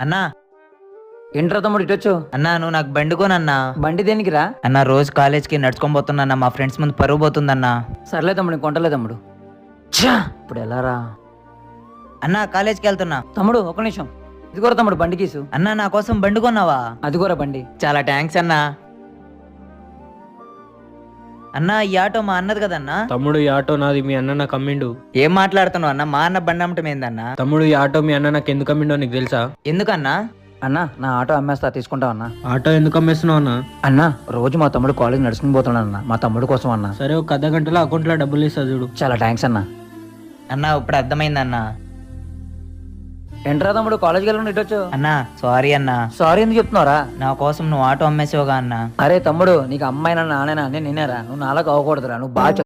అన్నా ఏంట్రా తమ్ముడు ఇటొచ్చు? అన్నా నువ్వు నాకు బండి కొనన్నా. బండి దేనికిరా? అన్నా రోజు కాలేజ్కి నడుచుకొని పోతున్నా, మా ఫ్రెండ్స్ ముందు పరువు పోతుందన్నా. సర్లే తమ్ముడు, కొంటలే తమ్ముడు. ఛా! ఇప్పుడు ఎలారా? అన్నా కాలేజ్కి వెళ్తున్నా. తమ్ముడు ఒక నిమిషం, ఇదిగోరా తమ్ముడు బండి కీసు. అన్నా నా కోసం బండి కొన్నావా? అదిగోరా బండి. చాలా థ్యాంక్స్ అన్నా. అన్నా ఈ ఆటో మా అన్నది కదన్నా. తమ్ముడు ఈ ఆటో నాది, మీ అన్న నాకు అమ్మిండు. ఏం మాట్లాడుతున్నావు అన్న? మా అన్న బండి అమ్మటం ఏందన్నా? తమ్ముడు ఈ ఆటో మీ అన్న నాకు ఎందుకు అమ్మిండో నీకు తెలుసా? ఎందుకన్నా? అన్నా నా ఆటో అమ్మేస్తా, తీసుకుంటావు అన్నా? ఆటో ఎందుకు అమ్మేస్తున్నావు అన్న? అన్నా రోజు మా తమ్ముడు కాలేజ్ నడుచుకుని పోతున్నాడు అన్న, మా తమ్ముడు కోసం అన్నా. సరే ఒక అర్ధ గంటలో అకౌంట్లో డబ్బులు ఇస్తా చూడు. చాలా థ్యాంక్స్ అన్నా. అన్నా ఇప్పుడు అర్థమైందన్నా. ఏంట్రా తమ్ముడు కాలేజ్కి వెళ్ళకుండా ఇటొచ్చు? అన్నా సారీ అన్నా. సారీ ఎందుకు చెప్తున్నావురా? నా కోసం నువ్వు ఆటో అమ్మేసావుగా అన్నా. అరే తమ్ముడు, నీకు అమ్మాయినా నానైనా అన్నీ నేనేరా, నువ్వు నాలా అవ్వకూడదురా, నువ్వు బాగా